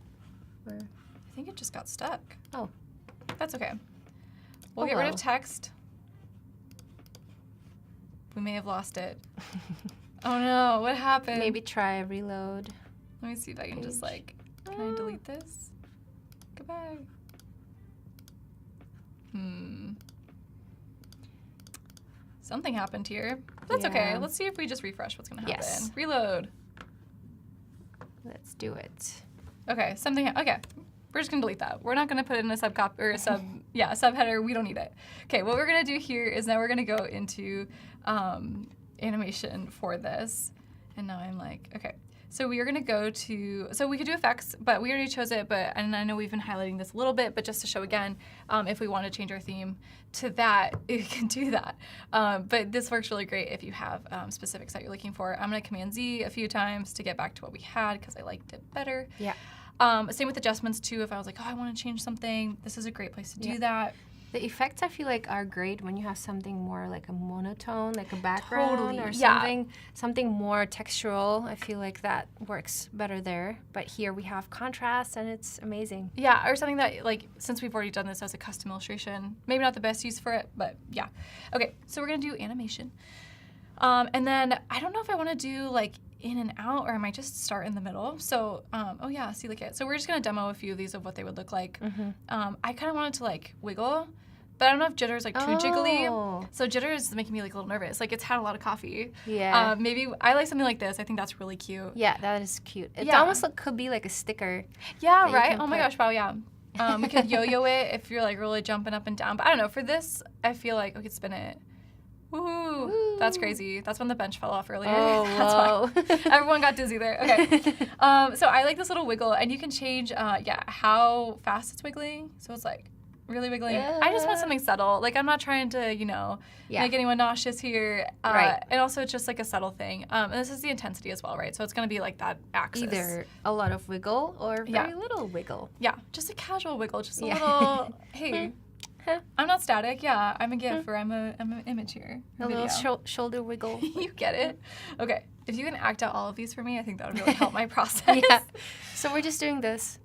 Or? I think it just got stuck. Oh. That's okay. We'll get rid of text. We may have lost it. Oh no, what happened? Maybe try a reload. Let me see if I can just can I delete this? Goodbye. Something happened here. That's okay. Let's see if we just refresh what's gonna happen. Yes. Reload. Let's do it. Okay, okay. We're just gonna delete that. We're not gonna put it in a subcop or a subheader. We don't need it. Okay, what we're gonna do here is now we're gonna go into animation for this. And now I'm like, okay. So we are gonna go to, so we could do effects, but we already chose it, and I know we've been highlighting this a little bit, but just to show again, if we want to change our theme to that, we can do that. But this works really great if you have specifics that you're looking for. I'm gonna Command Z a few times to get back to what we had because I liked it better. Yeah. Same with adjustments too. If I was like, oh, I want to change something, this is a great place to do that. The effects I feel like are great when you have something more like a monotone, like a background or something more textural. I feel like that works better there. But here we have contrast and it's amazing. Yeah, or something that like, since we've already done this as a custom illustration, maybe not the best use for it, but yeah. Okay, so we're gonna do animation. And then I don't know if I want to do like in and out, or I might just start in the middle. So, oh yeah, see, look at. So we're just gonna demo a few of these of what they would look like. I kind of wanted to like wiggle, but I don't know if jitter is like too jiggly. So jitter is making me like a little nervous. Like it's had a lot of coffee. Yeah. Maybe I like something like this. I think that's really cute. Yeah, that is cute. It almost could be like a sticker. Yeah, right. Oh my gosh, wow, yeah. We could yo-yo it if you're like really jumping up and down. But I don't know. For this, I feel like we could spin it. Woo! That's crazy. That's when the bench fell off earlier. Oh, That's why. Everyone got dizzy there. Okay. So I like this little wiggle, and you can change, how fast it's wiggling. So it's like really wiggling. Yeah. I just want something subtle. Like I'm not trying to, make anyone nauseous here. Right. And also it's just like a subtle thing. And this is the intensity as well, right? So it's going to be like that axis. Either a lot of wiggle or very little wiggle. Yeah, just a casual wiggle, just a little. Hey. I'm not static. Yeah, I'm a GIF or I'm an image here. A little shoulder wiggle. You get it? Okay. If you can act out all of these for me, I think that would really help my process. Yeah. So we're just doing this.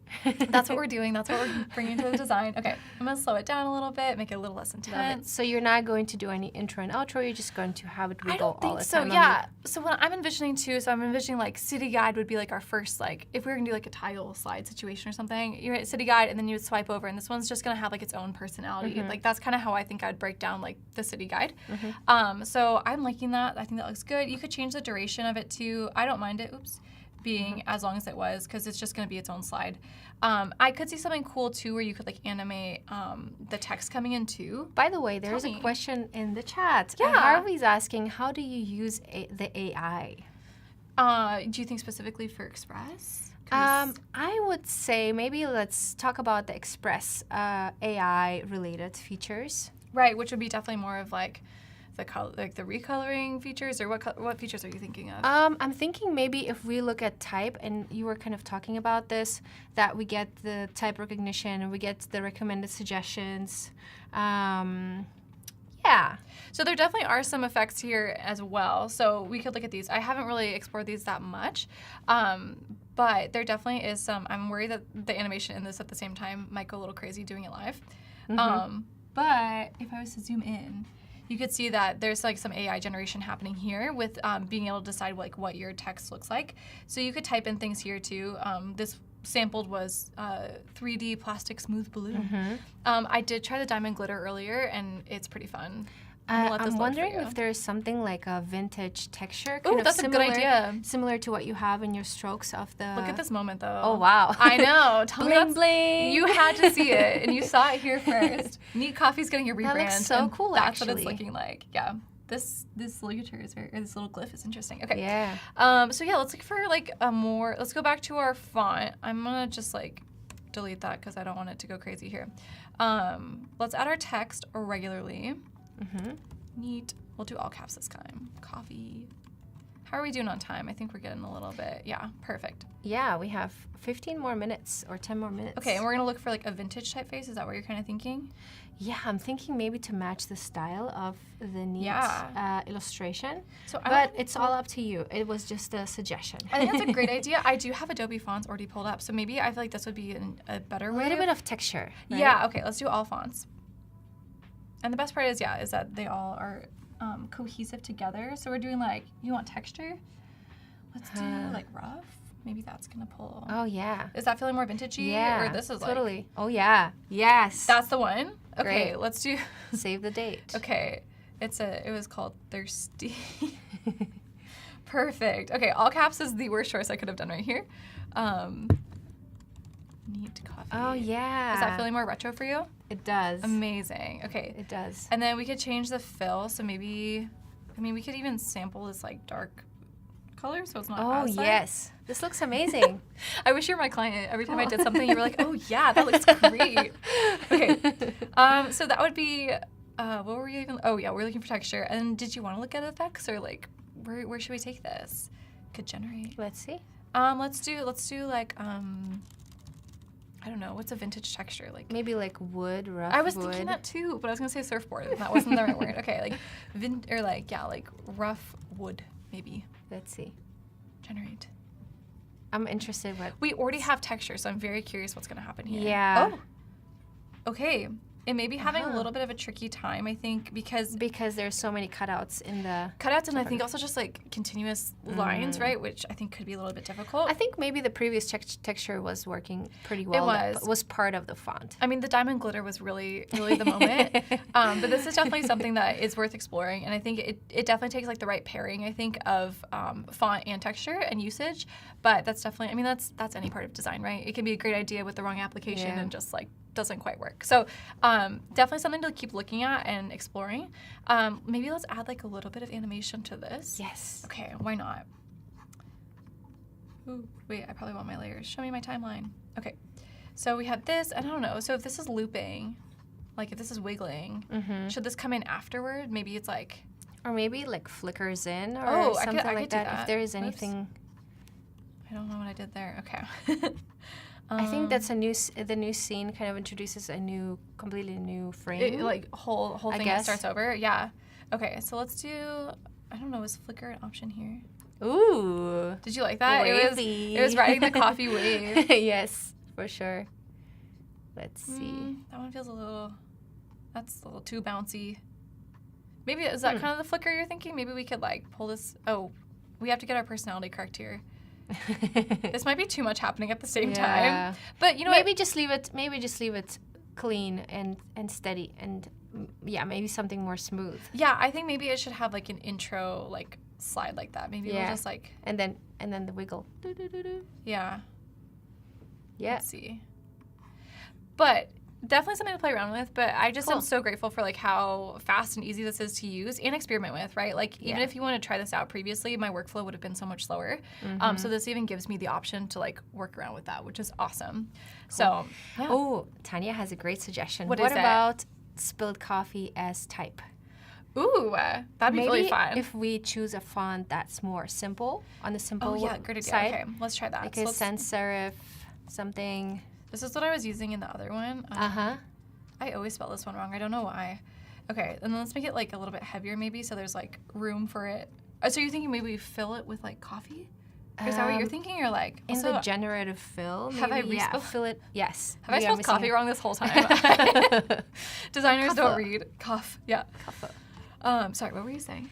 That's what we're doing. That's what we're bringing to the design. Okay. I'm going to slow it down a little bit, make it a little less intense. So you're not going to do any intro and outro. You're just going to have it wiggle all the time. Yeah. So what I'm envisioning too, I'm envisioning like city guide would be like our first, like if we were going to do like a tile slide situation or something, you're at city guide and then you would swipe over and this one's just going to have like its own personality. Like that's kind of how I think I'd break down like the city guide. So I'm liking that. I think that looks good. You could change the duration of it too. I don't mind it. Being as long as it was, because it's just going to be its own slide. I could see something cool too where you could like animate the text coming in too. By the way, there's a question in the chat. Yeah. Harvey's asking, how do you use the AI? Do you think specifically for Express? I would say maybe let's talk about the Express AI related features. Right, which would be definitely more of like the recoloring features, or what features are you thinking of? I'm thinking maybe if we look at type, and you were kind of talking about this, that we get the type recognition and we get the recommended suggestions. Yeah. So there definitely are some effects here as well. So we could look at these. I haven't really explored these that much, but there definitely is some. I'm worried that the animation in this at the same time might go a little crazy doing it live. But if I was to zoom in, you could see that there's like some AI generation happening here with being able to decide like what your text looks like. So you could type in things here too. This sampled was 3D plastic smooth balloon. I did try the diamond glitter earlier and it's pretty fun. I'm wondering if there's something like a vintage texture. Oh, that's a good idea. Similar to what you have in your strokes of the... Look at this moment, though. Oh, wow. I know. Tell me bling, bling. You had to see it, and you saw it here first. Neat Coffee's getting a rebrand. That looks so cool, that's actually. That's what it's looking like. Yeah. This ligature is or this little glyph is interesting. Okay. Yeah. So yeah, let's look for like a more... Let's go back to our font. I'm going to just like delete that because I don't want it to go crazy here. Let's add our text regularly. Neat. We'll do all caps this time. Coffee. How are we doing on time? I think we're getting a little bit. Yeah, perfect. Yeah, we have 15 more minutes or 10 more minutes. Okay, and we're going to look for like a vintage typeface. Is that what you're kind of thinking? Yeah, I'm thinking maybe to match the style of the neat illustration. But it's all up to you. It was just a suggestion. I think that's a great idea. I do have Adobe fonts already pulled up, so maybe I feel like this would be a better way. A little bit of texture. Right? Yeah, okay, let's do all fonts. And the best part is that they all are cohesive together. So we're doing like, you want texture? Let's do like rough. Maybe that's gonna pull. Oh yeah. Is that feeling more vintagey? Yeah. Or this is totally. Like, oh yeah. Yes. That's the one. Okay, Great. let's do. Save the date. Okay, it was called Thirsty. Perfect. Okay, all caps is the worst choice I could have done right here. Neat coffee. Oh, yeah. Is that feeling more retro for you? It does. Amazing. Okay. It does. And then we could change the fill. So maybe, I mean, we could even sample this like dark color so it's not Oh, as light. yes. This looks amazing. I wish you were my client. Every time I did something, you were like, oh, yeah, that looks great. Okay. So that would be, what were we even, oh, yeah, we're looking for texture. And did you want to look at effects or like, where should we take this? Could generate. Let's see. Let's do like, I don't know, what's a vintage texture? Like Maybe like wood, rough I was wood. thinking that too, but I was gonna say surfboard. And that wasn't the right word. Okay, like like rough wood, maybe. Let's see. Generate. I'm interested what... We already have texture, so I'm very curious what's gonna happen here. Yeah. Oh. Okay. It may be having a little bit of a tricky time, I think, because there's so many cutouts in the... Cutouts and I think also just like continuous lines, right? Which I think could be a little bit difficult. I think maybe the previous texture was working pretty well. It was part of the font. I mean, the diamond glitter was really, really the moment. But this is definitely something that is worth exploring. And I think it definitely takes like the right pairing, I think, of font and texture and usage. But that's definitely, I mean, that's any part of design, right? It can be a great idea with the wrong application and just like doesn't quite work. So definitely something to keep looking at and exploring. Maybe let's add like a little bit of animation to this. Yes. Okay, why not? Ooh, wait, I probably want my layers. Show me my timeline. Okay, so we have this, and I don't know, so if this is looping, like if this is wiggling, should this come in afterward? Maybe it's like... Or maybe like flickers in or something I like could do that. If there is Oops. anything... I don't know what I did there. Okay. I think that's the new scene kind of introduces a completely new frame. Like whole I thing guess. starts over. Yeah. Okay, so let's do, I don't know, is flicker an option here? Ooh. Did you like that? Wavy. It was riding the coffee wave. Yes, for sure. Let's see. That one feels that's a little too bouncy. Maybe, is that kind of the flicker you're thinking? Maybe we could like pull this, we have to get our personality correct here. This might be too much happening at the same time. But you know maybe just leave it clean and steady and maybe something more smooth. Yeah, I think maybe it should have like an intro like slide like that. Maybe we'll just like and then the wiggle. Yeah. Yeah. Let's see. But definitely something to play around with, but I just am so grateful for like how fast and easy this is to use and experiment with, right? Like even if you want to try this out previously, my workflow would have been so much slower. So this even gives me the option to like work around with that, which is awesome. So, yeah. Oh, Tanya has a great suggestion. What about spilled coffee as type? Ooh, that'd be really fun. If we choose a font that's more simple on the simple good idea. side. Okay, let's try that. Like a sans serif something. This is what I was using in the other one. I always spell this one wrong. I don't know why. Okay, and then let's make it like a little bit heavier maybe so there's like room for it. So you're thinking maybe we fill it with like coffee? Is that what you're thinking? You're like... In the generative fill, maybe, have I fill it. Yes. Have I spelled coffee wrong this whole time? Designers don't read. Cough. Yeah. Sorry, what were you saying?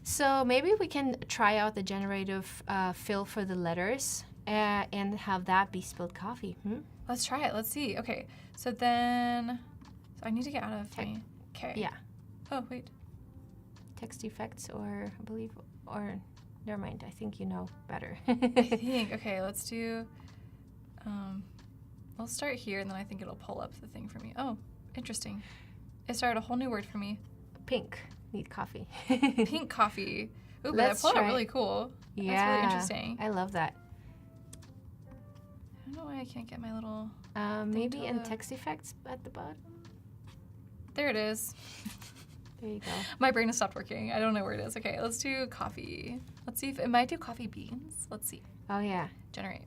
So maybe we can try out the generative fill for the letters and have that be spilled coffee. Let's try it. Let's see. Okay. So then... I need to get out of my... Okay. Yeah. Oh, wait. Text effects or never mind. I think you know better. I think. Okay, let's do... I'll start here and then I think it'll pull up the thing for me. Oh, interesting. It started a whole new word for me. Pink. Need coffee. Pink coffee. Ooh, but that pulled out really cool. Yeah. That's really interesting. I love that. I don't know why I can't get my little... maybe in text effects at the bottom. There it is. There you go. My brain has stopped working. I don't know where it is. Okay, let's do coffee. Let's see if it might do coffee beans. Let's see. Oh, yeah. Generate.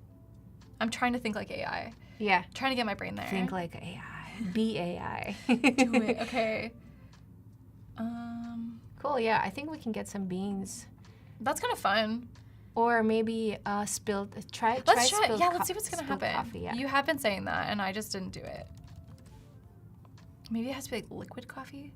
I'm trying to think like AI. Yeah. Trying to get my brain there. Think like AI. Be AI. Do it. Okay. Cool, yeah. I think we can get some beans. That's kind of fun. Or maybe spilled... Let's try it. Yeah, let's see what's going to happen. Coffee, yeah. You have been saying that, and I just didn't do it. Maybe it has to be like liquid coffee?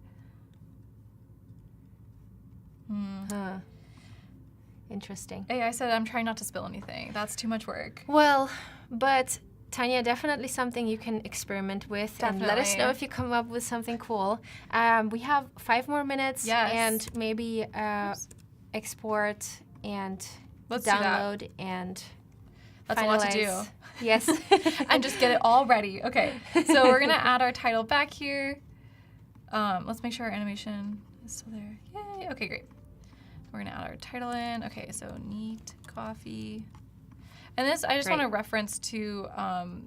Interesting. AI said I'm trying not to spill anything. That's too much work. Well, but Tanya, definitely something you can experiment with. Definitely. And let us know if you come up with something cool. We have 5 more minutes. Yes. And maybe export and Let's do that. download and That's finalize. a lot to do. Yes. And just get it all ready. Okay, so we're gonna add our title back here. Let's make sure our animation is still there. Yay, okay, great. We're gonna add our title in. Okay, so neat coffee. And this, I just want to reference to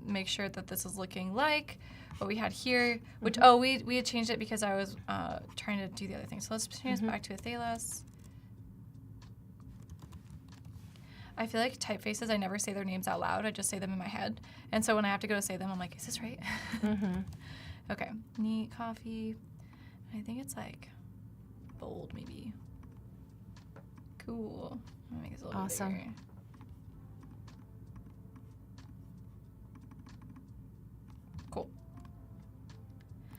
make sure that this is looking like what we had here, which, we had changed it because I was trying to do the other thing. So let's change this back to Athelas. I feel like typefaces, I never say their names out loud. I just say them in my head. And so when I have to go to say them, I'm like, is this right? Okay, neat coffee. I think it's like bold, maybe. Cool. I'm gonna make this a little Awesome. bigger. Cool.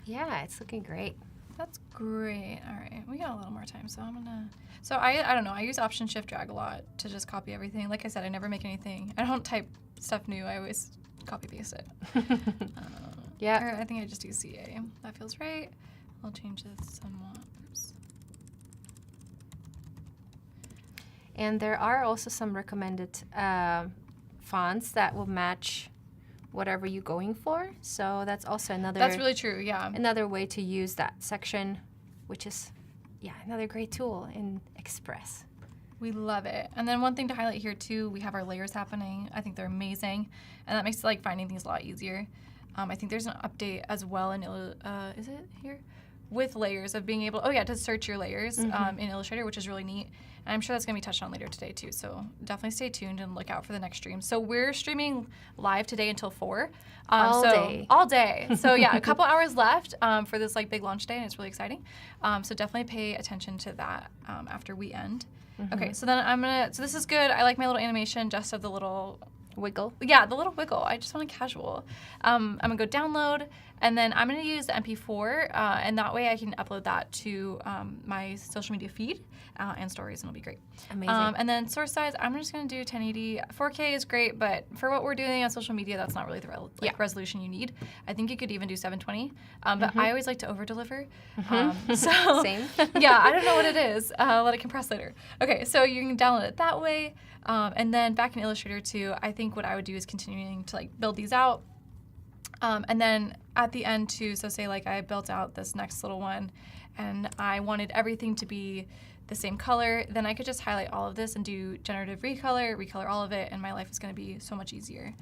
Yeah, it's looking great. That's great. All right, we got a little more time, so I'm gonna. So I don't know. I use Option Shift Drag a lot to just copy everything. Like I said, I never make anything. I don't type stuff new. I always copy paste it. Yeah. Or I think I just do CA. That feels right. I'll change this somewhat. Oops. And there are also some recommended fonts that will match whatever you're going for. So that's also That's really true. Yeah. another way to use that section, which is, another great tool in Express. We love it. And then one thing to highlight here too, we have our layers happening. I think they're amazing, and that makes like finding things a lot easier. I think there's an update as well in is it here? With layers of being able, to search your layers in Illustrator, which is really neat. And I'm sure that's going to be touched on later today too. So definitely stay tuned and look out for the next stream. So we're streaming live today until 4. All day. All day. So yeah, a couple hours left for this like big launch day, and it's really exciting. So definitely pay attention to that after we end. Okay, so then so this is good. I like my little animation just of the little Wiggle. Yeah, the little wiggle. I just want it casual. I'm going to go download, and then I'm going to use the MP4, and that way I can upload that to my social media feed and stories, and it'll be great. Amazing. And then source size, I'm just going to do 1080. 4K is great, but for what we're doing on social media, that's not really the resolution you need. I think you could even do 720, but I always like to over-deliver. So Same. yeah, I don't know what it is. Let it compress later. Okay, so you can download it that way. And then back in Illustrator too, I think what I would do is continuing to like build these out. And then at the end too, so say like I built out this next little one and I wanted everything to be the same color, then I could just highlight all of this and do generative recolor all of it, and my life is going to be so much easier.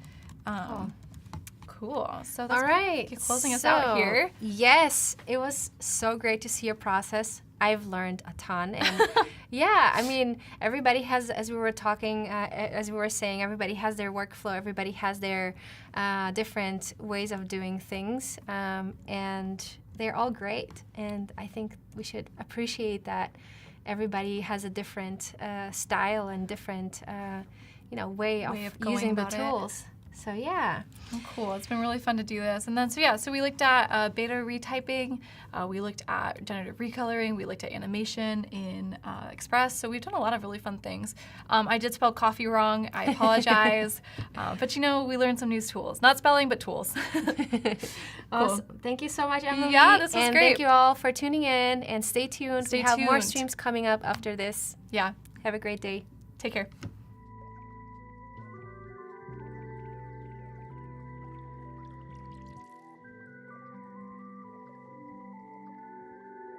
Cool. So that's all right. keep closing us out here. Yes, it was so great to see your process. I've learned a ton, and I mean, everybody has, as we were talking, as we were saying, everybody has their workflow, everybody has their different ways of doing things, and they're all great. And I think we should appreciate that everybody has a different style and different, way of using the tools. So yeah. Oh, cool. It's been really fun to do this. And then, so we looked at beta retyping. We looked at generative recoloring. We looked at animation in Express. So we've done a lot of really fun things. I did spell coffee wrong. I apologize. But we learned some new tools. Not spelling, but tools. Awesome. Cool. Thank you so much, Emily. Yeah, this was and great. Thank you all for tuning in, and stay tuned. Stay we have more tuned. streams coming up after this. Yeah. Have a great day. Take care.